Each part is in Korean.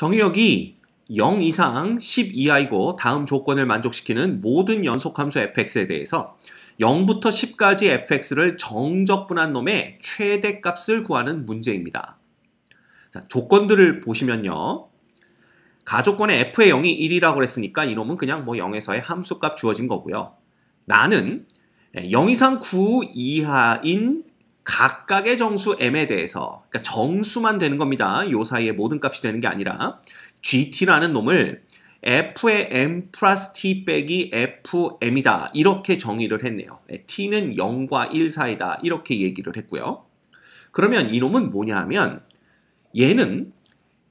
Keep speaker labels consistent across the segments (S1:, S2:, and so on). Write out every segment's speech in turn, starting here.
S1: 정의역이 0 이상 10 이하이고 다음 조건을 만족시키는 모든 연속함수 fx에 대해서 0부터 10까지 fx를 정적분한 놈의 최대값을 구하는 문제입니다. 자, 조건들을 보시면요. 가조건에 f의 0이 1이라고 했으니까 이놈은 그냥 뭐 0에서의 함수값 주어진 거고요. 나는 0 이상 9 이하인 각각의 정수 m에 대해서, 그러니까 정수만 되는 겁니다. 요 사이에 모든 값이 되는 게 아니라 gt라는 놈을 f의 m 플러스 t 빼기 fm이다. 이렇게 정의를 했네요. t는 0과 1 사이다. 이렇게 얘기를 했고요. 그러면 이놈은 뭐냐 하면 얘는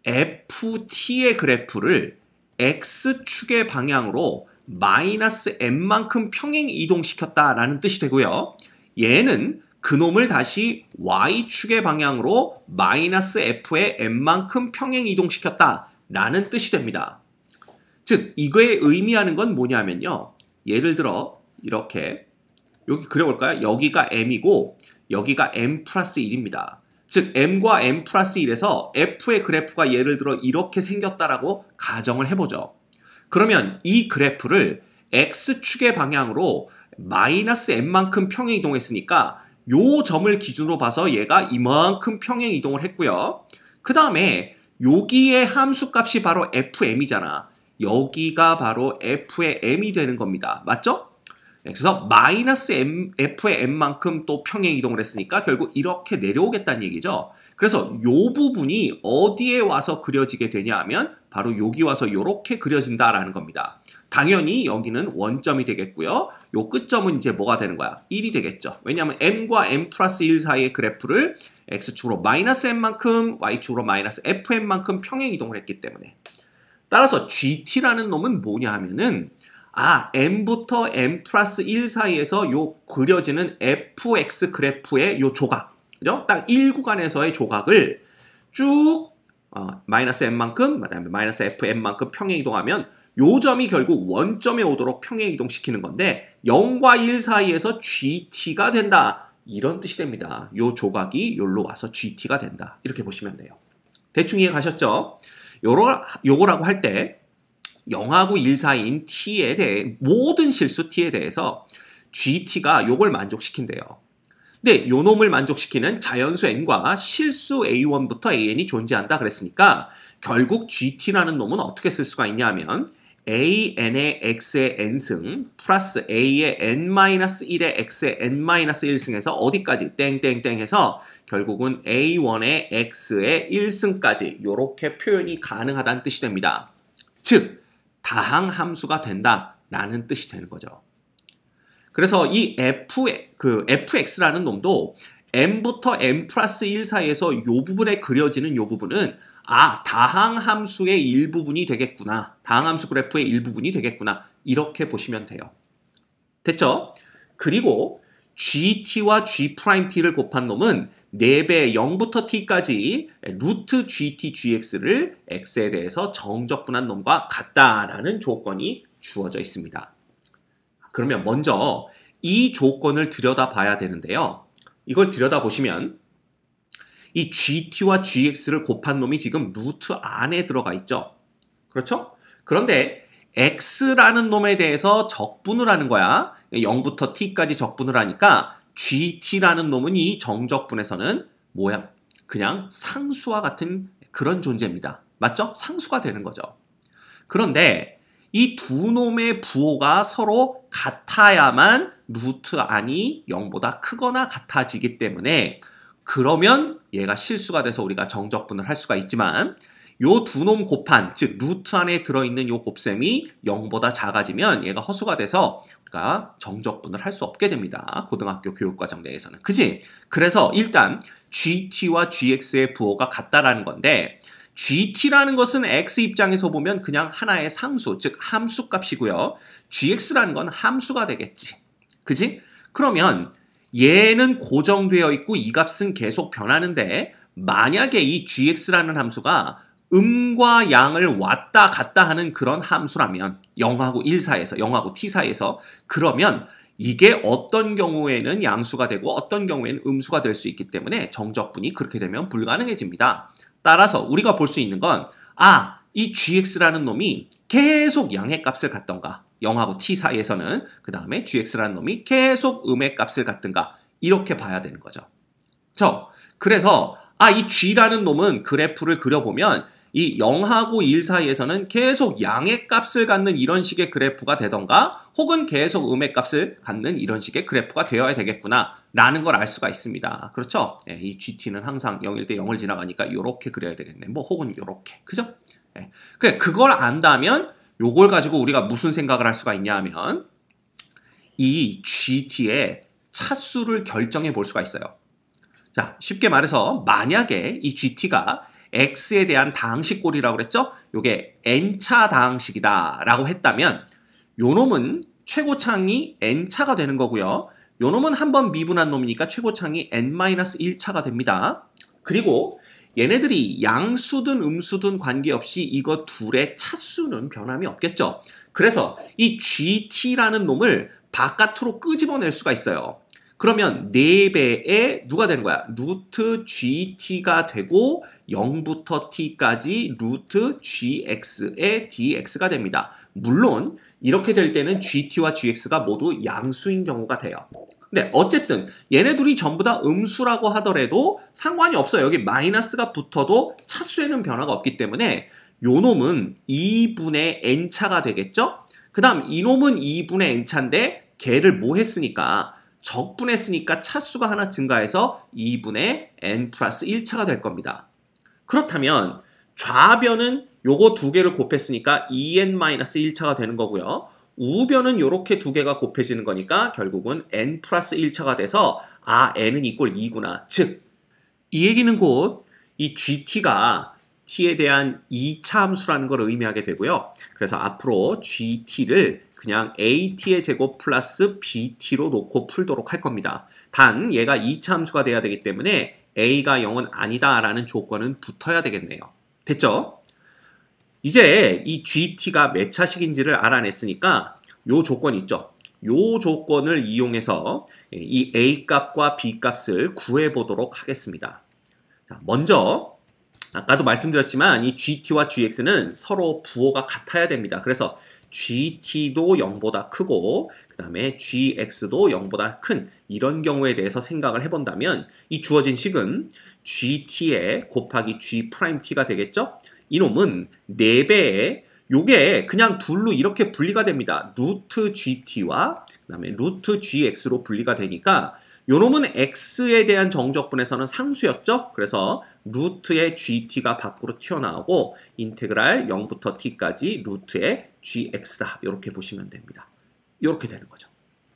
S1: ft의 그래프를 x축의 방향으로 마이너스 m만큼 평행 이동시켰다라는 뜻이 되고요. 얘는 그놈을 다시 y축의 방향으로 마이너스 f의 m만큼 평행 이동시켰다라는 뜻이 됩니다. 즉 이거의 의미하는 건 뭐냐면요. 예를 들어 이렇게 여기 그려볼까요? 여기가 m이고 여기가 m 플러스 1입니다. 즉 m과 m 플러스 1에서 f의 그래프가 예를 들어 이렇게 생겼다라고 가정을 해보죠. 그러면 이 그래프를 x축의 방향으로 마이너스 m만큼 평행 이동했으니까 요 점을 기준으로 봐서 얘가 이만큼 평행 이동을 했고요. 그 다음에 여기의 함수값이 바로 fm이잖아. 여기가 바로 f의 m이 되는 겁니다. 맞죠? 그래서 마이너스 f의 m만큼 또 평행 이동을 했으니까 결국 이렇게 내려오겠다는 얘기죠. 그래서 요 부분이 어디에 와서 그려지게 되냐 하면 바로 여기 와서 이렇게 그려진다라는 겁니다. 당연히 여기는 원점이 되겠고요. 요 끝점은 이제 뭐가 되는 거야? 1이 되겠죠. 왜냐하면 m과 m 플러스 1 사이의 그래프를 x축으로 마이너스 m만큼 y축으로 마이너스 fm만큼 평행 이동을 했기 때문에. 따라서 gt라는 놈은 뭐냐 하면은 m부터 m 플러스 1 사이에서 요 그려지는 fx 그래프의 요 조각, 그죠? 딱 1구간에서의 조각을 쭉 마이너스 m만큼, 그다음에 마이너스 fm만큼 평행 이동하면 요 점이 결국 원점에 오도록 평행 이동시키는 건데 0과 1 사이에서 gt가 된다. 이런 뜻이 됩니다. 요 조각이 여기로 와서 gt가 된다. 이렇게 보시면 돼요. 대충 이해 가셨죠? 요거라고 할 때 0하고 1 사이인 t에 대해 모든 실수 t에 대해서 gt가 요걸 만족시킨대요. 근데 요 놈을 만족시키는 자연수 n과 실수 a1부터 an이 존재한다 그랬으니까 결국 gt라는 놈은 어떻게 쓸 수가 있냐 하면 an의 x의 n승 플러스 a의 n-1의 x의 n-1승에서 어디까지 땡땡땡 해서 결국은 a1의 x의 1승까지 이렇게 표현이 가능하다는 뜻이 됩니다. 즉 다항함수가 된다라는 뜻이 되는 거죠. 그래서 이 fx라는 놈도 m부터 m 플러스 1 사이에서 이 부분에 그려지는 이 부분은 다항함수의 일부분이 되겠구나. 다항함수 그래프의 일부분이 되겠구나. 이렇게 보시면 돼요. 됐죠? 그리고 gt와 g't를 곱한 놈은 4배 0부터 t까지 루트 gt gx를 x에 대해서 정적분한 놈과 같다라는 조건이 주어져 있습니다. 그러면 먼저 이 조건을 들여다봐야 되는데요. 이걸 들여다보시면 이 gt와 gx를 곱한 놈이 지금 루트 안에 들어가 있죠. 그렇죠? 그런데 x라는 놈에 대해서 적분을 하는 거야. 0부터 t까지 적분을 하니까 gt라는 놈은 이 정적분에서는 뭐야? 그냥 상수와 같은 그런 존재입니다. 맞죠? 상수가 되는 거죠. 그런데 이 두 놈의 부호가 서로 같아야만 루트 안이 0보다 크거나 같아지기 때문에 그러면 얘가 실수가 돼서 우리가 정적분을 할 수가 있지만 요 두 놈 곱한, 즉 루트 안에 들어있는 요 곱셈이 0보다 작아지면 얘가 허수가 돼서 우리가 정적분을 할 수 없게 됩니다. 고등학교 교육과정 내에서는. 그지? 그래서 일단 gt와 gx의 부호가 같다라는 건데 gt라는 것은 x 입장에서 보면 그냥 하나의 상수, 즉 함수값이고요. gx라는 건 함수가 되겠지. 그지? 그러면 얘는 고정되어 있고 이 값은 계속 변하는데 만약에 이 gx라는 함수가 음과 양을 왔다 갔다 하는 그런 함수라면 0하고 1 사이에서 0하고 t 사이에서 그러면 이게 어떤 경우에는 양수가 되고 어떤 경우에는 음수가 될 수 있기 때문에 정적분이 그렇게 되면 불가능해집니다. 따라서 우리가 볼 수 있는 건 이 gx라는 놈이 계속 양의 값을 갖던가 0하고 t 사이에서는 그 다음에 gx라는 놈이 계속 음의 값을 갖든가 이렇게 봐야 되는 거죠. 그래서 이 g라는 놈은 그래프를 그려보면 이 0하고 1 사이에서는 계속 양의 값을 갖는 이런 식의 그래프가 되던가 혹은 계속 음의 값을 갖는 이런 식의 그래프가 되어야 되겠구나 라는 걸 알 수가 있습니다. 그렇죠? 예, 이 GT는 항상 0일 때 0을 지나가니까 이렇게 그려야 되겠네. 뭐 혹은 이렇게. 그죠? 예. 그걸 안다면 요걸 가지고 우리가 무슨 생각을 할 수가 있냐 하면 이 GT의 차수를 결정해 볼 수가 있어요. 자, 쉽게 말해서 만약에 이 GT가 x에 대한 다항식꼴이라고 그랬죠? 요게 n차 다항식이다 라고 했다면 요 놈은 최고창이 n차가 되는 거고요. 요 놈은 한번 미분한 놈이니까 최고창이 n-1차가 됩니다. 그리고 얘네들이 양수든 음수든 관계없이 이거 둘의 차수는 변함이 없겠죠. 그래서 이 GT라는 놈을 바깥으로 끄집어낼 수가 있어요. 그러면 4배의 누가 되는 거야? 루트 GT가 되고 0부터 T까지 루트 GX의 DX가 됩니다. 물론 이렇게 될 때는 GT와 GX가 모두 양수인 경우가 돼요. 근데 어쨌든 얘네 둘이 전부 다 음수라고 하더라도 상관이 없어요. 여기 마이너스가 붙어도 차수에는 변화가 없기 때문에 요 놈은 2분의 n차가 되겠죠? 그 다음 이놈은 2분의 n차인데 걔를 뭐 했으니까 적분했으니까 차수가 하나 증가해서 2분의 n 플러스 1차가 될 겁니다. 그렇다면 좌변은 요거 두 개를 곱했으니까 2n-1차가 되는 거고요. 우변은 요렇게 두 개가 곱해지는 거니까 결국은 n 플러스 1차가 돼서 n은 이꼴 2구나. 즉, 이 얘기는 곧 이 gt가 t에 대한 2차 함수라는 걸 의미하게 되고요. 그래서 앞으로 gt를 그냥 at의 제곱 플러스 bt로 놓고 풀도록 할 겁니다. 단 얘가 2차 함수가 돼야 되기 때문에 a가 0은 아니다 라는 조건은 붙어야 되겠네요. 됐죠? 이제 이 gt가 몇 차식인지를 알아냈으니까 요 조건 있죠? 요 조건을 이용해서 이 a 값과 b 값을 구해보도록 하겠습니다. 자, 먼저 아까도 말씀드렸지만 이 gt와 gx는 서로 부호가 같아야 됩니다. 그래서 gt도 0보다 크고 그 다음에 gx도 0보다 큰 이런 경우에 대해서 생각을 해본다면 이 주어진 식은 gt에 곱하기 g't가 되겠죠? 이놈은 4배에 요게 그냥 둘로 이렇게 분리가 됩니다. 루트 gt와 그 다음에 루트 gx로 분리가 되니까 요놈은 x에 대한 정적분에서는 상수였죠? 그래서 루트의 gt가 밖으로 튀어나오고 인테그랄 0부터 t까지 루트의 gx다. 이렇게 보시면 됩니다. 이렇게 되는 거죠.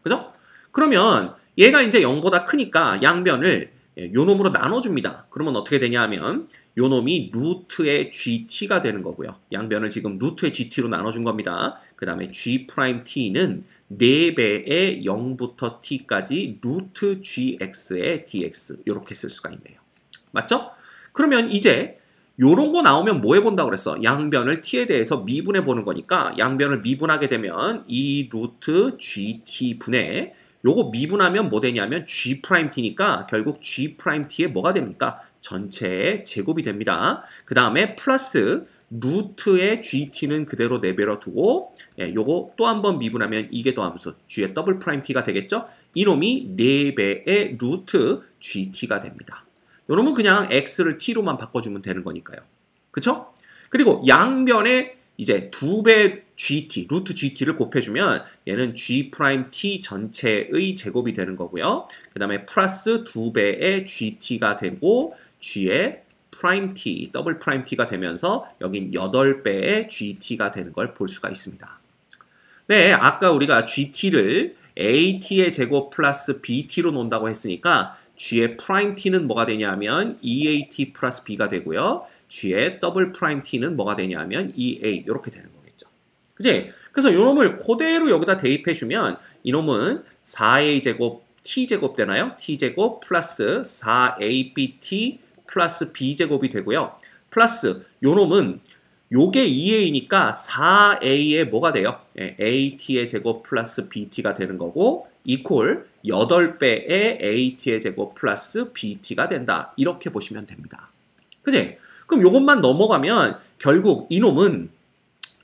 S1: 그죠? 그러면 얘가 이제 0보다 크니까 양변을 요놈으로 나눠줍니다. 그러면 어떻게 되냐 하면 요놈이 루트의 gt가 되는 거고요. 양변을 지금 루트의 gt로 나눠준 겁니다. 그 다음에 g't는 4배의 0부터 t까지 루트 gx의 dx 이렇게 쓸 수가 있네요. 맞죠? 그러면 이제 요런 거 나오면 뭐 해본다고 그랬어? 양변을 t에 대해서 미분해 보는 거니까 양변을 미분하게 되면 이 루트 gt분의 요거 미분하면 뭐 되냐면 g't니까 결국 g't에 뭐가 됩니까? 전체의 제곱이 됩니다. 그 다음에 플러스 루트의 gt는 그대로 내버려 두고 요거 또 한 번 미분하면 이게 더함수 g의 더블 프라임 t가 되겠죠? 이놈이 4배의 루트 gt가 됩니다. 요놈은 그냥 x를 t로만 바꿔주면 되는 거니까요. 그쵸? 그리고 양변에 이제 2배 gt, 루트 gt를 곱해주면 얘는 g't 전체의 제곱이 되는 거고요. 그 다음에 플러스 2배의 gt가 되고 g의 프라임 t, 더블 프라임 t가 되면서 여긴 8배의 gt가 되는 걸 볼 수가 있습니다. 네, 아까 우리가 gt를 at의 제곱 플러스 bt로 놓는다고 했으니까 g의 프라임 t는 뭐가 되냐면 2at 플러스 b가 되고요. g의 더블 프라임 t는 뭐가 되냐면 2a 이렇게 되는 거겠죠. 그치? 그래서 이놈을 그대로 여기다 대입해주면 이놈은 4a 제곱 t제곱 되나요? t제곱 플러스 4abt 플러스 b제곱이 되고요. 플러스 요놈은 요게 2a니까 4a에 뭐가 돼요? at의 제곱 플러스 bt가 되는 거고 이퀄 8배의 at의 제곱 플러스 bt가 된다. 이렇게 보시면 됩니다. 그치? 그럼 요것만 넘어가면 결국 이놈은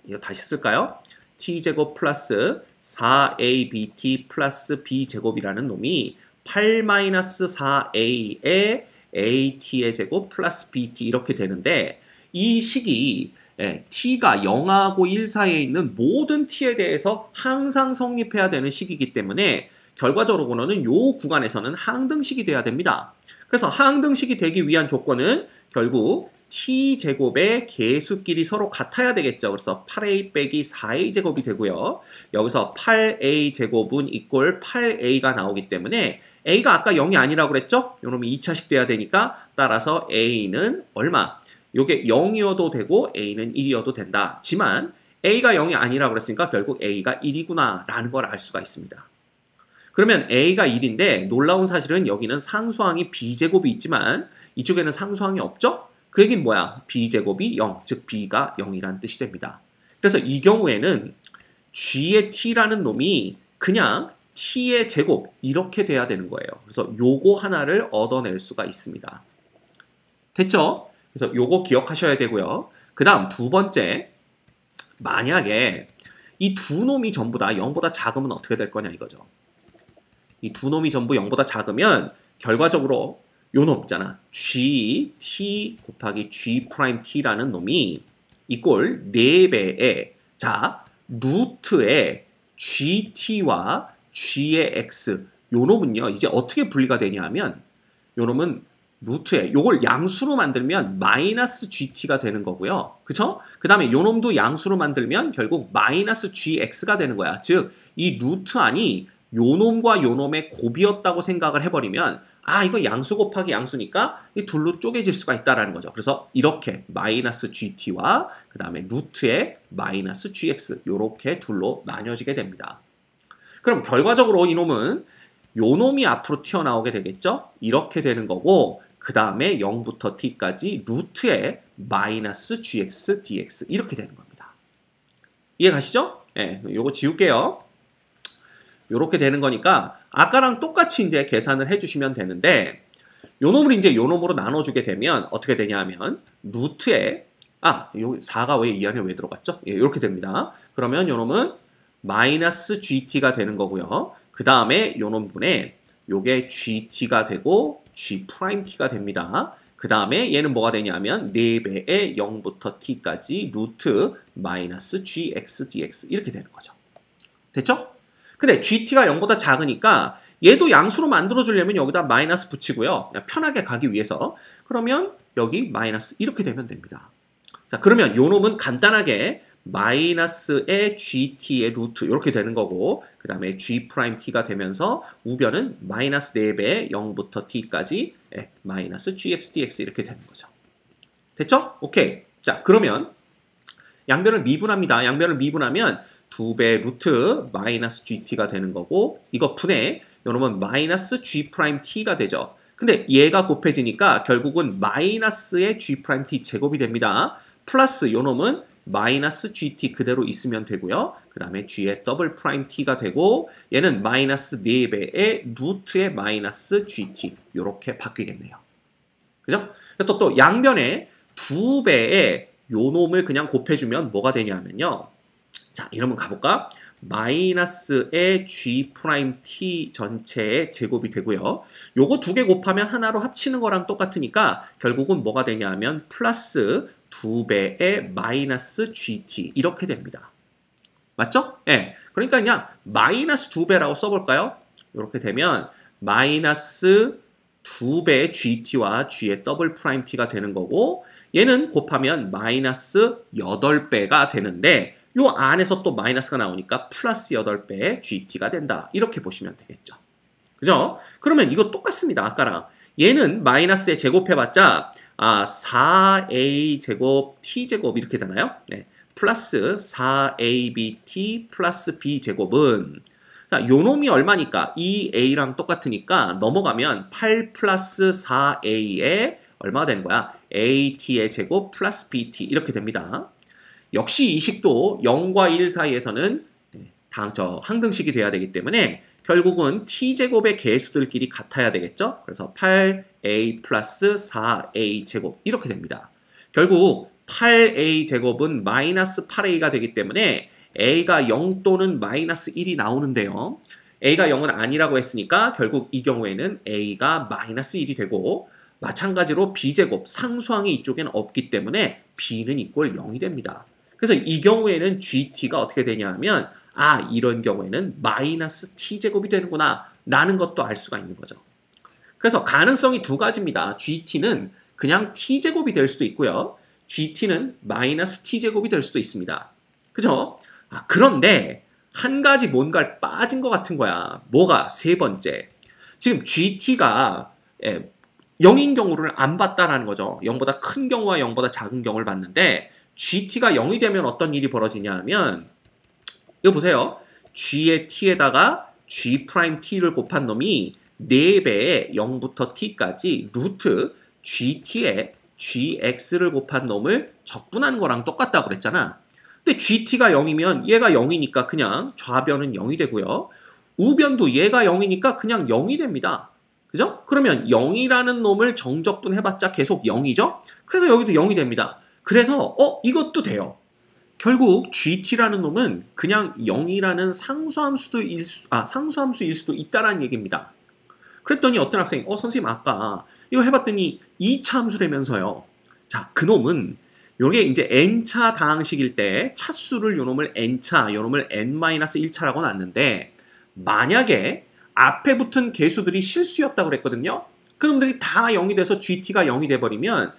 S1: 이거 다시 쓸까요? t제곱 플러스 4abt 플러스 b제곱이라는 놈이 8-4a의 at의 제곱 플러스 bt 이렇게 되는데 이 식이 t가 0하고 1 사이에 있는 모든 t에 대해서 항상 성립해야 되는 식이기 때문에 결과적으로는 요 구간에서는 항등식이 돼야 됩니다. 그래서 항등식이 되기 위한 조건은 결국 t제곱의 개수끼리 서로 같아야 되겠죠. 그래서 8a 빼기 4a 제곱이 되고요. 여기서 8a 제곱은 이꼴 8a가 나오기 때문에 a가 아까 0이 아니라고 그랬죠? 요놈이 2차식 돼야 되니까 따라서 a는 얼마? 요게 0이어도 되고 a는 1이어도 된다. 지만 a가 0이 아니라고 그랬으니까 결국 a가 1이구나 라는 걸 알 수가 있습니다. 그러면 a가 1인데 놀라운 사실은 여기는 상수항이 b제곱이 있지만 이쪽에는 상수항이 없죠? 그 얘기는 뭐야? b제곱이 0, 즉 b가 0이라는 뜻이 됩니다. 그래서 이 경우에는 g의 t라는 놈이 그냥 t의 제곱 이렇게 돼야 되는 거예요. 그래서 요거 하나를 얻어낼 수가 있습니다. 됐죠? 그래서 요거 기억하셔야 되고요. 그 다음 두 번째, 만약에 이 두 놈이 전부 다 0보다 작으면 어떻게 될 거냐 이거죠. 이 두 놈이 전부 0보다 작으면 결과적으로 요 놈 있잖아. gt 곱하기 g't라는 놈이 이꼴 4배의 자 루트의 gt와 g의 x 요 놈은요 이제 어떻게 분리가 되냐 하면 요 놈은 루트에 요걸 양수로 만들면 마이너스 gt가 되는 거고요. 그쵸? 그 다음에 요 놈도 양수로 만들면 결국 마이너스 gx가 되는 거야. 즉 이 루트 안이 요 놈과 요 놈의 곱이었다고 생각을 해버리면 아 이거 양수 곱하기 양수니까 이 둘로 쪼개질 수가 있다라는 거죠. 그래서 이렇게 마이너스 gt와 그 다음에 루트의 마이너스 gx 요렇게 둘로 나뉘어지게 됩니다. 그럼 결과적으로 이놈은 요 놈이 앞으로 튀어나오게 되겠죠? 이렇게 되는 거고 그 다음에 0부터 t까지 루트의 마이너스 gx dx 이렇게 되는 겁니다. 이해 가시죠? 예, 요거 지울게요. 요렇게 되는 거니까 아까랑 똑같이 이제 계산을 해주시면 되는데 요 놈을 이제 요 놈으로 나눠주게 되면 어떻게 되냐 하면 루트에 요 4가 왜 이 안에 왜 들어갔죠? 예, 이렇게 됩니다. 그러면 요 놈은 마이너스 gt가 되는 거고요. 그 다음에 요 놈분에 요게 gt가 되고 g't가 됩니다. 그 다음에 얘는 뭐가 되냐면 4배의 0부터 t까지 루트 마이너스 gx dx 이렇게 되는 거죠. 됐죠? 근데 gt가 0보다 작으니까 얘도 양수로 만들어주려면 여기다 마이너스 붙이고요. 그냥 편하게 가기 위해서. 그러면 여기 마이너스 이렇게 되면 됩니다. 자, 그러면 요 놈은 간단하게 마이너스의 gt의 루트 이렇게 되는 거고 그 다음에 g't가 되면서 우변은 마이너스 4배 0부터 t까지 마이너스 gx dx 이렇게 되는 거죠. 됐죠? 오케이. 자, 그러면 양변을 미분합니다. 양변을 미분하면 2배 루트 마이너스 gt가 되는 거고 이거 분해 요놈은 마이너스 g't가 되죠. 근데 얘가 곱해지니까 결국은 마이너스의 g't 제곱이 됩니다. 플러스 요놈은 마이너스 gt 그대로 있으면 되고요. 그 다음에 g의 더블 프라임 t가 되고 얘는 마이너스 4배의 루트의 마이너스 gt 요렇게 바뀌겠네요. 그죠? 그래서 또 양변에 2배의 요놈을 그냥 곱해주면 뭐가 되냐면요. 자, 이러면 가볼까? 마이너스의 g't 전체의 제곱이 되고요. 요거 두 개 곱하면 하나로 합치는 거랑 똑같으니까 결국은 뭐가 되냐 하면 플러스 2배의 마이너스 gt 이렇게 됩니다. 맞죠? 예. 그러니까 그냥 마이너스 2배라고 써볼까요? 이렇게 되면 마이너스 2배의 gt와 g의 더블 프라임 t가 되는 거고 얘는 곱하면 마이너스 8배가 되는데 요 안에서 또 마이너스가 나오니까 플러스 8배의 gt가 된다. 이렇게 보시면 되겠죠. 그죠? 그러면 이거 똑같습니다. 아까랑. 얘는 마이너스에 제곱해봤자 4a 제곱 t 제곱 이렇게 되나요? 네. 플러스 4abt 플러스 b 제곱은 자, 요 놈이 얼마니까? 2a랑 똑같으니까 넘어가면 8 플러스 4a에 얼마가 되는 거야? at의 제곱 플러스 bt 이렇게 됩니다. 역시 이 식도 0과 1 사이에서는 항등식이 돼야 되기 때문에 결국은 t제곱의 개수들끼리 같아야 되겠죠? 그래서 8a 플러스 4a 제곱 이렇게 됩니다. 결국 8a 제곱은 마이너스 8a가 되기 때문에 a가 0 또는 마이너스 1이 나오는데요. a가 0은 아니라고 했으니까 결국 이 경우에는 a가 마이너스 1이 되고, 마찬가지로 b제곱 상수항이 이쪽에는 없기 때문에 b는 이꼴 0이 됩니다. 그래서 이 경우에는 gt가 어떻게 되냐 하면 이런 경우에는 마이너스 t제곱이 되는구나 라는 것도 알 수가 있는 거죠. 그래서 가능성이 두 가지입니다. gt는 그냥 t제곱이 될 수도 있고요. gt는 마이너스 t제곱이 될 수도 있습니다. 그죠? 그런데 한 가지 뭔가를 빠진 것 같은 거야. 뭐가? 세 번째. 지금 gt가 0인 경우를 안 봤다라는 거죠. 0보다 큰 경우와 0보다 작은 경우를 봤는데, gt가 0이 되면 어떤 일이 벌어지냐 하면, 이거 보세요. g의 t에다가 g't를 곱한 놈이 4배의 0부터 t까지 루트 gt에 gx를 곱한 놈을 적분한 거랑 똑같다고 그랬잖아. 근데 gt가 0이면 얘가 0이니까 그냥 좌변은 0이 되고요. 우변도 얘가 0이니까 그냥 0이 됩니다. 그죠? 그러면 0이라는 놈을 정적분 해봤자 계속 0이죠? 그래서 여기도 0이 됩니다. 그래서 이것도 돼요. 결국 gt라는 놈은 그냥 0이라는 상수함수일 수도 있다라는 얘기입니다. 그랬더니 어떤 학생이 선생님 아까 이거 해봤더니 2차 함수라면서요. 자, 그 놈은 요게 이제 n차 다항식일 때 차수를 요 놈을 n차, 요 놈을 n-1차라고 놨는데, 만약에 앞에 붙은 개수들이 실수였다고 그랬거든요. 그 놈들이 다 0이 돼서 gt가 0이 돼버리면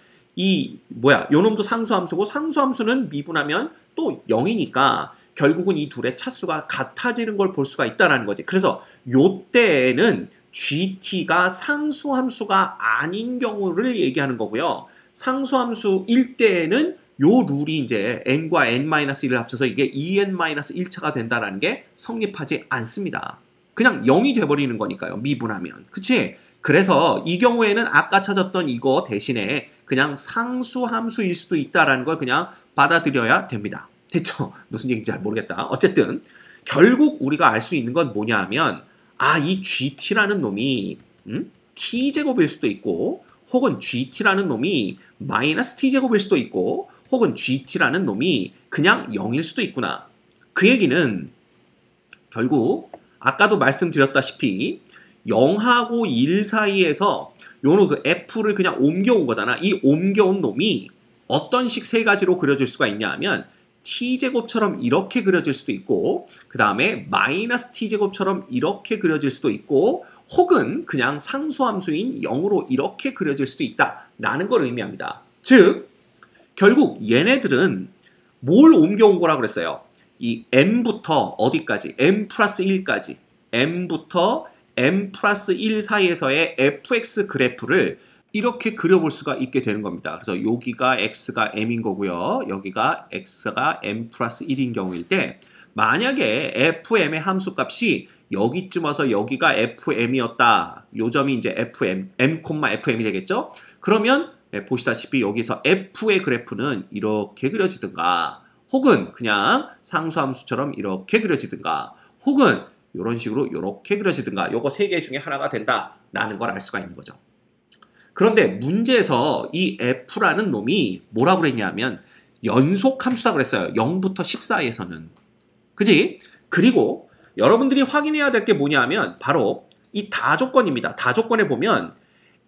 S1: 요 놈도 상수함수고, 상수함수는 미분하면 또 0이니까 결국은 이 둘의 차수가 같아지는 걸 볼 수가 있다는 거지. 그래서 요때에는 gt가 상수함수가 아닌 경우를 얘기하는 거고요. 상수함수일 때에는 요 룰이 이제 n과 n-1을 합쳐서 이게 2n-1차가 된다는 게 성립하지 않습니다. 그냥 0이 돼버리는 거니까요. 미분하면. 그치? 그래서 이 경우에는 아까 찾았던 이거 대신에 그냥 상수함수일 수도 있다는 걸 그냥 받아들여야 됩니다. 됐죠? 무슨 얘기인지 잘 모르겠다. 어쨌든 결국 우리가 알 수 있는 건 뭐냐 하면 이 gt라는 놈이 t제곱일 수도 있고, 혹은 gt라는 놈이 마이너스 t제곱일 수도 있고, 혹은 gt라는 놈이 그냥 0일 수도 있구나. 그 얘기는 결국 아까도 말씀드렸다시피 0하고 1 사이에서 요런 그 f를 그냥 옮겨온 거잖아. 이 옮겨온 놈이 어떤 식 세 가지로 그려질 수가 있냐 하면 t제곱처럼 이렇게 그려질 수도 있고, 그 다음에 마이너스 t제곱처럼 이렇게 그려질 수도 있고, 혹은 그냥 상수함수인 0으로 이렇게 그려질 수도 있다라는 걸 의미합니다. 즉 결국 얘네들은 뭘 옮겨온 거라고 그랬어요? 이 m부터 어디까지? m 플러스 1까지. m부터 m 플러스 1 사이에서의 fx 그래프를 이렇게 그려볼 수가 있게 되는 겁니다. 그래서 여기가 x가 m인 거고요. 여기가 x가 m 플러스 1인 경우일 때, 만약에 fm의 함수값이 여기쯤 와서 여기가 fm이었다. 요 점이 이제 fm, fm이 되겠죠? 그러면 보시다시피 여기서 f의 그래프는 이렇게 그려지든가, 혹은 그냥 상수함수처럼 이렇게 그려지든가, 혹은 이런 식으로 이렇게 그려지든가, 요거 세 개 중에 하나가 된다라는 걸 알 수가 있는 거죠. 그런데 문제에서 이 f라는 놈이 뭐라고 그랬냐면 연속함수다 그랬어요. 0부터 10 사이에서는. 그지? 그리고 여러분들이 확인해야 될 게 뭐냐 하면 바로 이 다조건입니다. 다조건에 보면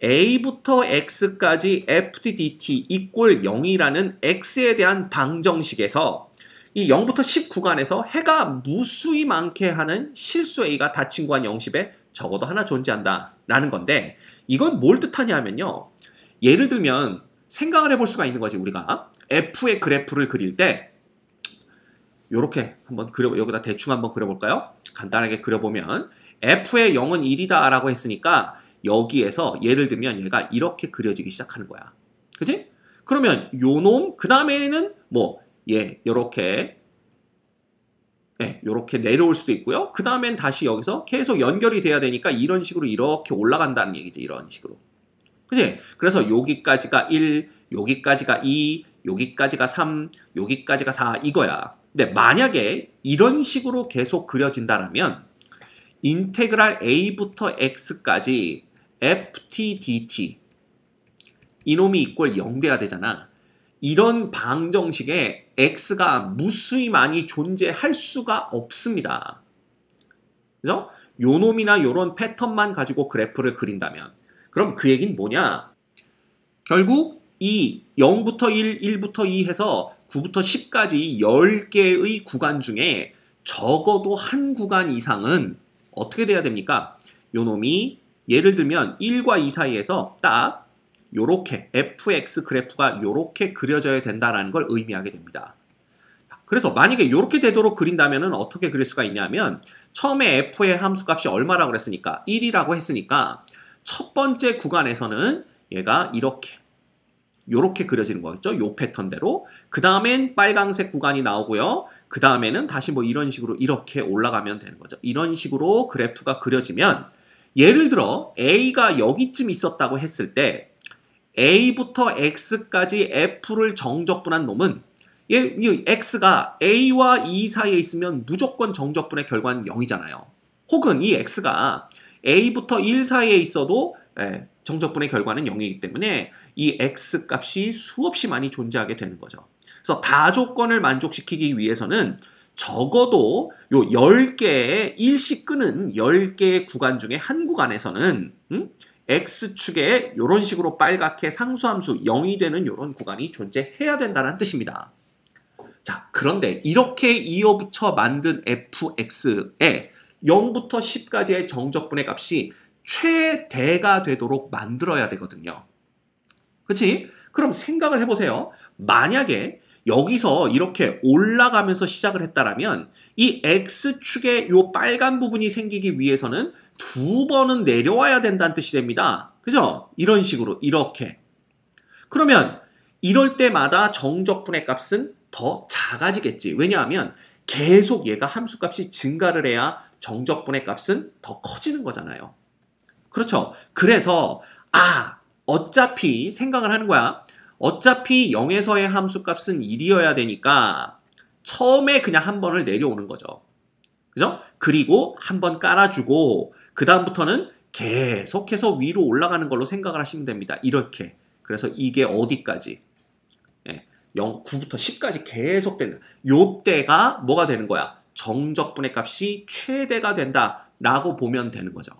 S1: a부터 x까지 fdt 이꼴 0이라는 x에 대한 방정식에서 이 0부터 10 구간에서 해가 무수히 많게 하는 실수 a가 닫힌 구간 0,10에 적어도 하나 존재한다 라는 건데, 이건 뭘 뜻하냐 하면요, 예를 들면 생각을 해볼 수가 있는 거지. 우리가 f의 그래프를 그릴 때 요렇게 한번 여기다 대충 한번 그려볼까요? 간단하게 그려보면 f의 0은 1이다 라고 했으니까 여기에서 예를 들면 얘가 이렇게 그려지기 시작하는 거야. 그치? 그러면 요놈 그 다음에는 요렇게 요렇게 내려올 수도 있고요. 그 다음엔 다시 여기서 계속 연결이 돼야 되니까 이런 식으로 이렇게 올라간다는 얘기지. 이런 식으로. 그치? 그래서 여기까지가 1, 여기까지가 2, 여기까지가 3, 여기까지가 4 이거야. 근데 만약에 이런 식으로 계속 그려진다라면 인테그랄 a부터 x까지 ft dt 이놈이 이꼴 0 돼야 되잖아. 이런 방정식에 x가 무수히 많이 존재할 수가 없습니다. 그죠? 요 놈이나 요런 패턴만 가지고 그래프를 그린다면 그럼 그 얘기는 뭐냐? 결국 이 0부터 1, 1부터 2 해서 9부터 10까지 10개의 구간 중에 적어도 한 구간 이상은 어떻게 돼야 됩니까? 요 놈이 예를 들면 1과 2 사이에서 딱 요렇게 fx 그래프가 요렇게 그려져야 된다는 걸 의미하게 됩니다. 그래서 만약에 요렇게 되도록 그린다면 어떻게 그릴 수가 있냐면 처음에 f의 함수값이 얼마라고 그랬으니까 1이라고 했으니까 첫 번째 구간에서는 얘가 요렇게 그려지는 거겠죠. 요 패턴대로. 그 다음엔 빨강색 구간이 나오고요. 그 다음에는 다시 뭐 이런 식으로 이렇게 올라가면 되는 거죠. 이런 식으로 그래프가 그려지면 예를 들어 A가 여기쯤 있었다고 했을 때 A부터 X까지 F를 정적분한 놈은 이 X가 A와 E 사이에 있으면 무조건 정적분의 결과는 0이잖아요. 혹은 이 X가 A부터 1 사이에 있어도 정적분의 결과는 0이기 때문에 이 X 값이 수없이 많이 존재하게 되는 거죠. 그래서 다조건을 만족시키기 위해서는 적어도 요 10개의 일씩 끄는 10개의 구간 중에 한 구간에서는 X축에 이런 식으로 빨갛게 상수함수 0이 되는 이런 구간이 존재해야 된다는 뜻입니다. 자, 그런데 이렇게 이어붙여 만든 fx에 0부터 10까지의 정적분의 값이 최대가 되도록 만들어야 되거든요. 그치? 그럼 생각을 해보세요. 만약에 여기서 이렇게 올라가면서 시작을 했다라면 이 x축의 요 빨간 부분이 생기기 위해서는 2번은 내려와야 된다는 뜻이 됩니다. 그죠? 이런 식으로 이렇게. 그러면 이럴 때마다 정적분의 값은 더 작아지겠지. 왜냐하면 계속 얘가 함수값이 증가를 해야 정적분의 값은 더 커지는 거잖아요. 그렇죠? 그래서 어차피 생각을 하는 거야. 어차피 0에서의 함수값은 1이어야 되니까 처음에 그냥 한 번을 내려오는 거죠. 그죠? 그리고 한 번 깔아주고 그 다음부터는 계속해서 위로 올라가는 걸로 생각을 하시면 됩니다. 이렇게. 그래서 이게 어디까지? 9부터 10까지 계속 되는 요때가 뭐가 되는 거야? 정적분의 값이 최대가 된다라고 보면 되는 거죠.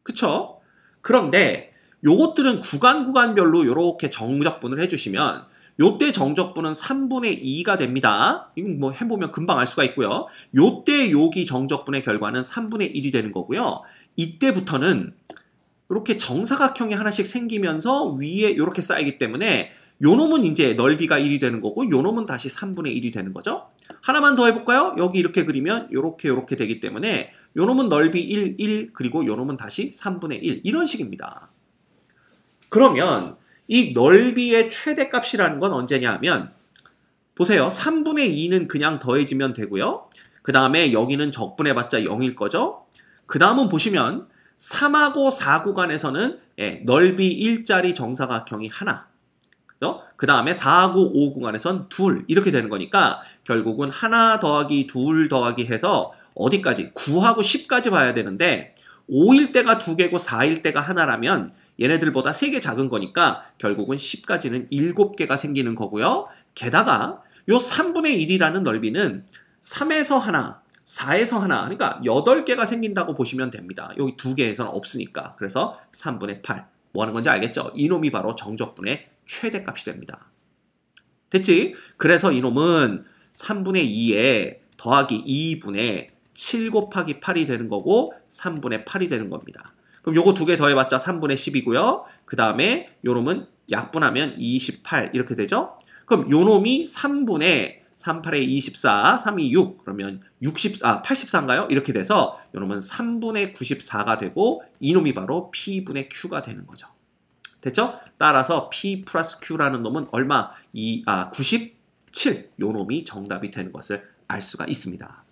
S1: 그쵸? 그런데 요것들은 구간별로 이렇게 정적분을 해주시면 요때 정적분은 3분의 2가 됩니다. 이거 뭐 해보면 금방 알 수가 있고요. 요때 여기 정적분의 결과는 3분의 1이 되는 거고요. 이때부터는 이렇게 정사각형이 하나씩 생기면서 위에 이렇게 쌓이기 때문에 요 놈은 이제 넓이가 1이 되는 거고 요 놈은 다시 3분의 1이 되는 거죠. 하나만 더 해볼까요? 여기 이렇게 그리면 요렇게 되기 때문에 요 놈은 넓이 1 그리고 요 놈은 다시 3분의 1 이런 식입니다. 그러면 이 넓이의 최대값이라는 건 언제냐 하면 보세요. 3분의 2는 그냥 더해지면 되고요. 그 다음에 여기는 적분해봤자 0일 거죠. 그 다음은 보시면 3하고 4 구간에서는 넓이 1짜리 정사각형이 하나, 그 다음에 4하고 5 구간에선 둘 이렇게 되는 거니까 결국은 하나 더하기 둘 더하기 해서 어디까지? 9하고 10까지 봐야 되는데 5일 때가 2개고 4일 때가 하나라면 얘네들보다 3개 작은 거니까 결국은 10까지는 7개가 생기는 거고요. 게다가 요 3분의 1이라는 넓이는 3에서 하나, 4에서 하나, 그러니까 8개가 생긴다고 보시면 됩니다. 여기 2개에서는 없으니까. 그래서 3분의 8. 뭐 하는 건지 알겠죠? 이놈이 바로 정적분의 최대값이 됩니다. 됐지? 그래서 이놈은 3분의 2에 더하기 2분의 7 곱하기 8이 되는 거고 3분의 8이 되는 겁니다. 그럼 요거 2개 더해봤자 3분의 10이고요. 그 다음에 요놈은 약분하면 28 이렇게 되죠? 그럼 요놈이 3분의 38에 24, 3이 6, 그러면 84인가요? 이렇게 돼서 요놈은 3분의 94가 되고 이놈이 바로 P분의 Q가 되는 거죠. 됐죠? 따라서 P 플러스 Q라는 놈은 얼마? 97. 요 놈이 정답이 되는 것을 알 수가 있습니다.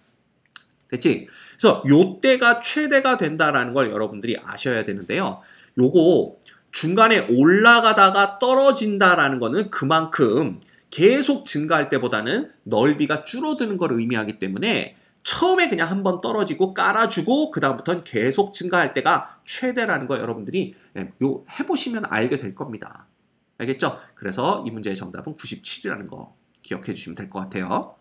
S1: 됐지? 그래서 요때가 최대가 된다라는 걸 여러분들이 아셔야 되는데요. 요거 중간에 올라가다가 떨어진다라는 거는 그만큼 계속 증가할 때보다는 넓이가 줄어드는 걸 의미하기 때문에 처음에 그냥 한번 떨어지고 깔아주고 그 다음부터는 계속 증가할 때가 최대라는 거 여러분들이 해보시면 알게 될 겁니다. 알겠죠? 그래서 이 문제의 정답은 97이라는 거 기억해 주시면 될 것 같아요.